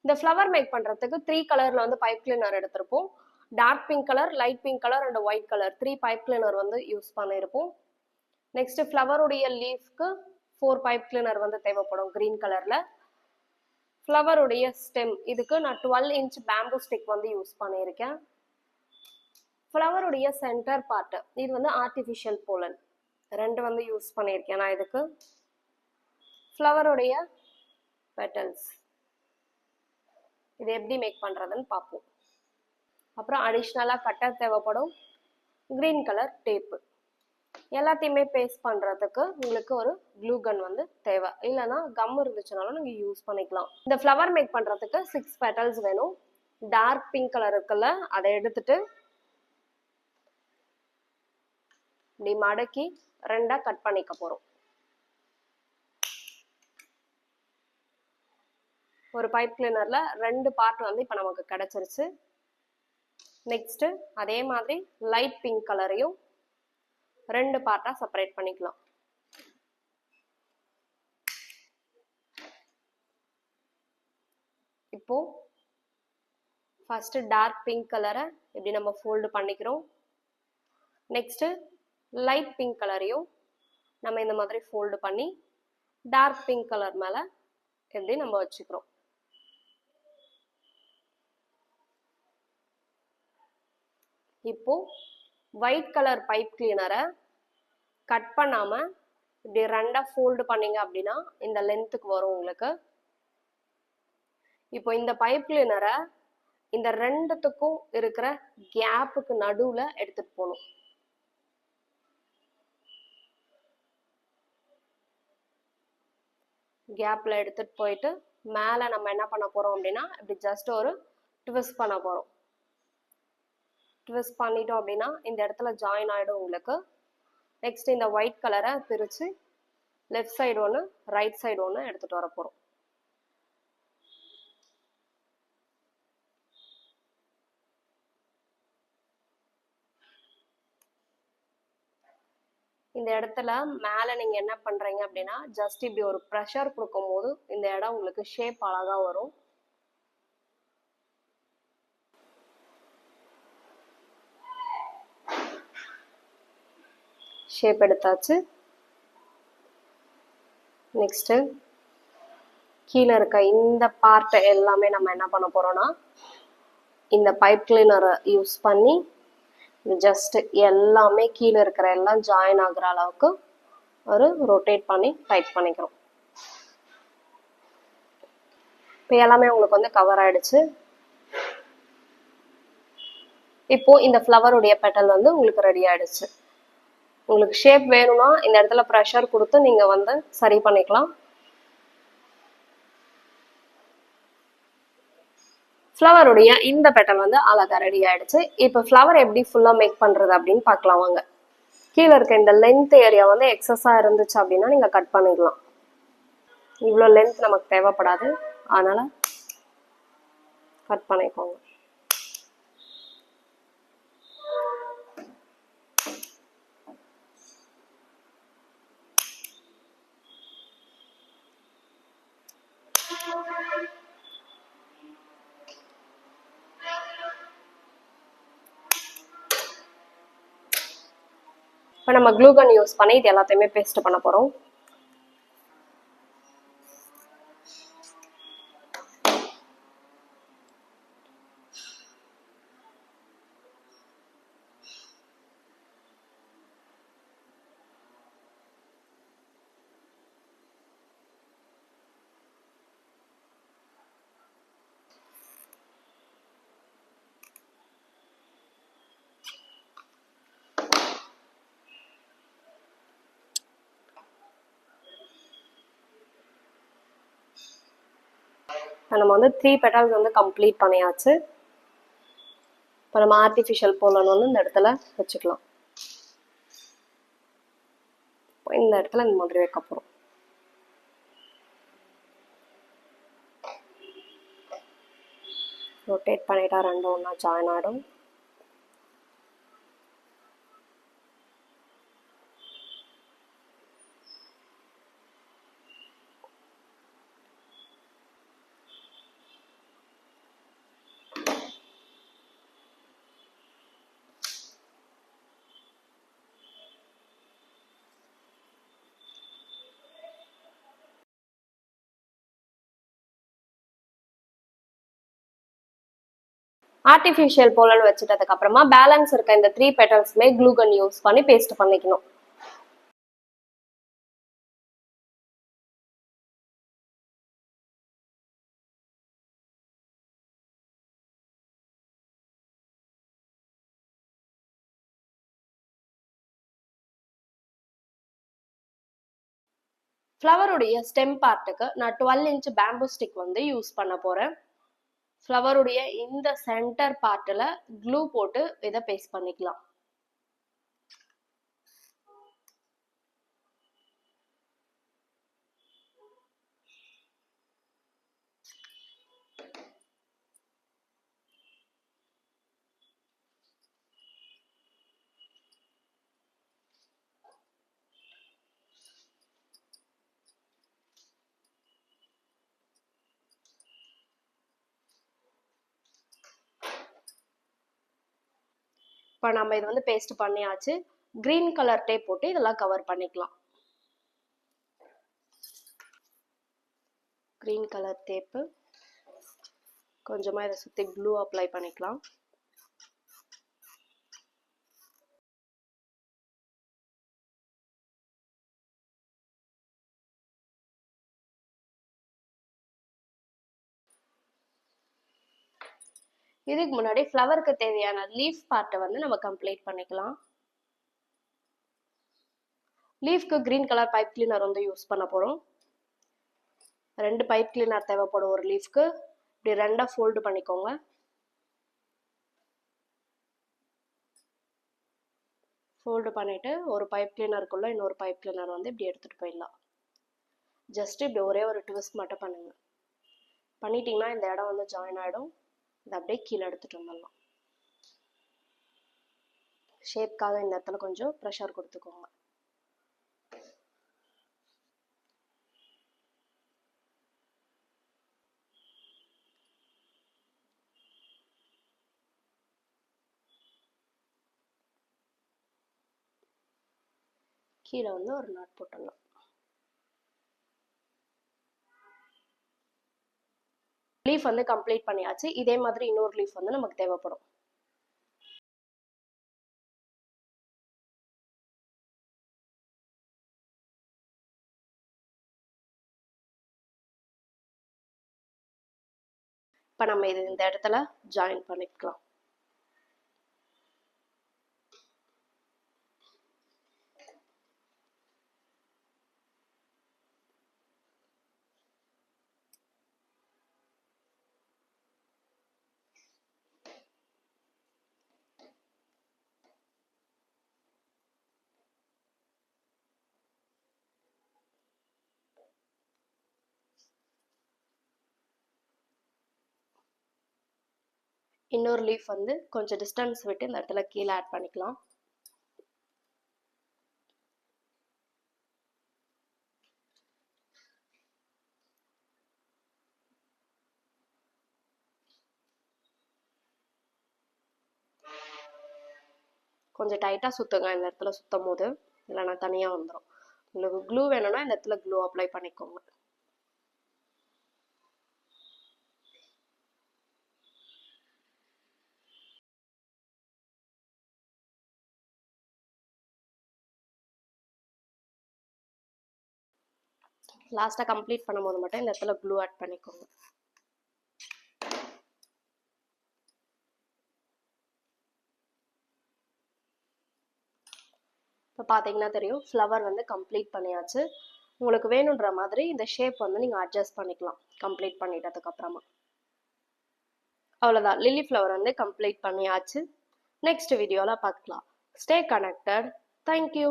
இந்த flower make பண்றதுக்கு 3 கலர்ல வந்து பைப் கிளீனர் எடுத்திருப்போம். Dark pink colour, light pink colour and white colour 3 pipe cleaner வந்து யூஸ் பண்ணியிருப்போம். நெக்ஸ்ட் ஃப்ளவருடைய லீஃப்க்கு 4 பைப் கிளீனர் வந்து தேவைப்படும் கிரீன் கலர்ல. ஃப்ளவருடைய ஸ்டெம் இதுக்கு நான் 12 இன்ச் பேம்பு ஸ்டிக் வந்து யூஸ் பண்ணியிருக்கேன். ஃப்ளவருடைய சென்டர் பார்ட் இது வந்து ஆர்டிஃபிஷியல் போலன் 2 வந்து யூஸ் பண்ணியிருக்கேன் நான் இதுக்கு. ஃப்ளவருடைய பெட்டல்ஸ் இது எப்படி மேக் பண்றதுன்னு பார்ப்போம். அப்புறம் அடிஷ்னலா கட்டர் தேவைப்படும், கிரீன் கலர் டேப்பு. எல்லாத்தையுமே பேஸ்ட் பண்றதுக்கு உங்களுக்கு ஒரு க்ளூ கன் வந்து தேவை, இல்லைன்னா கம் இருந்துச்சுனாலும் நீங்க யூஸ் பண்ணிக்கலாம். இந்த ஃப்ளவர் மேக் பண்றதுக்கு 6 பெட்டல்ஸ் வேணும். டார்க் பிங்க் கலர் இருக்குல்ல, அதை எடுத்துட்டு இப்படி மடக்கி 2ஆ கட் பண்ணிக்க போறோம். ஒரு பைப் கிளீனர்ல 2 பார்ட் வந்து இப்ப நமக்கு கிடைச்சிருச்சு. நெக்ஸ்ட் அதே மாதிரி லைட் பிங்க் கலரையும் 2 பார்ட்டா செப்பரேட் பண்ணிக்கலாம். இப்போ ஃபர்ஸ்ட் டார்க் பிங்க் கலரை இப்படி நம்ம ஃபோல்டு பண்ணிக்கிறோம். நெக்ஸ்ட் லைட் பிங்க் கலரையும் நம்ம இந்த மாதிரி ஃபோல்டு பண்ணி டார்க் பிங்க் கலர் மேல எப்படி நம்ம வச்சுக்கிறோம். இப்போ ஒயிட் கலர் பைப் கிளீனரை கட் பண்ணாம இப்படி 2ஆ ஃபோல்டு பண்ணீங்க அப்படின்னா இந்த லென்த்துக்கு வரும் உங்களுக்கு. இப்போ இந்த பைப் கிளீனரை இந்த 2த்துக்கும் இருக்கிற கேப்புக்கு நடுவுல எடுத்துட்டு போகணும். கேப்ல எடுத்துட்டு போயிட்டு மேல நம்ம என்ன பண்ண போறோம் அப்படின்னா இப்படி ஜஸ்ட் ஒரு ட்விஸ்ட் பண்ண போறோம். ட்விஸ்ட் பண்ணிட்டோம் அப்படின்னா இந்த இடத்துல ஜாயின் ஆயிடும் உங்களுக்கு. நெக்ஸ்ட் இந்த ஒயிட் கலரை பிரிச்சு லெஃப்ட் சைடு ஒன்று ரைட் சைடு ஒன்று எடுத்துட்டு வர போறோம். இந்த இடத்துல மேல நீங்க என்ன பண்றீங்க அப்படின்னா ஜஸ்ட் இப்படி ஒரு ப்ரெஷர் கொடுக்கும் போது இந்த இடம் உங்களுக்கு ஷேப் அழகா வரும். ஷேப் எடுத்தாச்சு. நெக்ஸ்ட் கீழே இருக்க இந்த பார்ட் எல்லாமே நம்ம என்ன பண்ண போறோம்னா இந்த பைப் கிளீனரை யூஸ் பண்ணி ஜஸ்ட் எல்லாமே கீழே இருக்கிற எல்லாம் ஜாயின் ஆகுற அளவுக்கு ஒரு ரொட்டேட் பண்ணி டைட் பண்ணிக்கிறோம். இப்போ எல்லாமே உங்களுக்கு வந்து கவர் ஆயிடுச்சு. இப்போ இந்த ஃப்ளவருடைய பெட்டல் வந்து உங்களுக்கு ரெடி ஆயிடுச்சு. உங்களுக்கு ஷேப் வேணும்னா இந்த இடத்துல ப்ரெஷர் கொடுத்து நீங்க வந்து சரி பண்ணிக்கலாம். ஃப்ளவருடைய இந்த பெட்டல் வந்து அழகா ரெடி ஆயிடுச்சு. இப்போ ஃப்ளவர் எப்படி ஃபுல்லா மேக் பண்றது அப்படின்னு பார்க்கலாம் வாங்க. கீழே இருக்க இந்த லென்த் ஏரியா வந்து எக்ஸஸா இருந்துச்சு அப்படின்னா நீங்க கட் பண்ணிக்கலாம். இவ்வளோ லென்த் நமக்கு தேவைப்படாது, அதனால கட் பண்ணிக்கோங்க. இப்போ நம்ம க்ளூ கன் யூஸ் பண்ணி இது எல்லாத்தையுமே பேஸ்ட் பண்ண போறோம். நம்ம வந்து 3 பெட்டல்ஸ் வந்து கம்ப்ளீட் பண்ணியாச்சு. இப்போ நம்ம ஆர்டிஃபிஷியல் போலன் வந்து இந்த இடத்துல வச்சுக்கலாம். இந்த இடத்துல இந்த மாதிரி வைக்க போறோம். ரொட்டேட் பண்ணிட்டா 2 ஒன்றா ஜாயின் ஆகிடும். ஆர்டிஃபிஷியல் போலன்னு வச்சுட்டதுக்கு அப்புறமா பேலன்ஸ் இருக்க இந்த 3 பெட்டல்ஸ்மே க்ளூ கன் யூஸ் பண்ணி பேஸ்ட் பண்ணிக்கணும். ஃப்ளவருடைய ஸ்டெம் பார்ட்டுக்கு நான் 12 இன்ச் பேம்பு ஸ்டிக் வந்து யூஸ் பண்ண போறேன். ஃப்ளவருடைய இந்த சென்டர் பார்ட்டில் க்ளூ போட்டு இதை பேஸ்ட் பண்ணிக்கலாம். இப்போ நம்ம இது வந்து பேஸ்ட் பண்ணியாச்சு. கிரீன் கலர் டேப் போட்டு இதெல்லாம் கவர் பண்ணிக்கலாம். கிரீன் கலர் டேப்பு கொஞ்சமா இதை சுற்றி க்ளூ அப்ளை பண்ணிக்கலாம். இதுக்கு முன்னாடி ஃப்ளவருக்கு தேவையான லீஃப் பார்ட்டை வந்து நம்ம கம்ப்ளீட் பண்ணிக்கலாம். லீஃப்க்கு கிரீன் கலர் பைப் கிளீனர் வந்து யூஸ் பண்ண போகிறோம். 2 பைப் கிளீனர் தேவைப்படும் ஒரு லீஃப்க்கு. இப்படி 2 ஃபோல்டு பண்ணிக்கோங்க. ஃபோல்டு பண்ணிவிட்டு ஒரு பைப் கிளீனருக்குள்ளே இன்னொரு பைப் கிளீனர் வந்து இப்படி எடுத்துகிட்டு போயிடலாம். ஜஸ்ட் இப்படி ஒரே ஒரு ட்விஸ்ட் மட்டும் பண்ணுங்க. பண்ணிட்டீங்கன்னா இந்த இடம் வந்து ஜாயின் ஆகிடும். இதை அப்படியே கீழே எடுத்துகிட்டு வந்துடலாம். ஷேப்காக இந்த இடத்துல கொஞ்சம் ப்ரெஷர் கொடுத்துக்கோங்க. கீழே வந்து ஒரு நாட் போட்டுடலாம். லீஃப் வந்து கம்ப்ளீட் பண்ணியாச்சு. இதே மாதிரி இன்னொரு லீஃப் வந்து நமக்கு தேவைப்படும். இப்போ நம்ம இது இந்த இடத்துல ஜாயின் பண்ணிக்கலாம். இன்னொரு லீஃப் வந்து கொஞ்சம் டிஸ்டன்ஸ் விட்டு இந்த இடத்துல கீழே ஆட் பண்ணிக்கலாம். கொஞ்சம் டைட்டாக சுற்றுங்க இந்த இடத்துல சுற்றும் போது, இல்லைன்னா தனியாக வந்துடும். உங்களுக்கு க்ளூ வேணும்னா இந்த இடத்துல க்ளூ அப்ளை பண்ணிக்கோங்க. லாஸ்ட்டாக கம்ப்ளீட் பண்ணும்போது மட்டும் இந்த இடத்துல க்ளூ ஆட் பண்ணிக்கோங்க. இப்போ பார்த்தீங்கன்னா தெரியும், ஃப்ளவர் வந்து கம்ப்ளீட் பண்ணியாச்சு. உங்களுக்கு வேணுன்ற மாதிரி இந்த ஷேப் வந்து நீங்கள் அட்ஜஸ்ட் பண்ணிக்கலாம் கம்ப்ளீட் பண்ணிட்டதுக்கப்புறமா. அவ்வளோதான், லில்லி ஃப்ளவர் வந்து கம்ப்ளீட் பண்ணியாச்சு. நெக்ஸ்ட் வீடியோவில் பார்க்கலாம். Stay connected. தேங்க்யூ.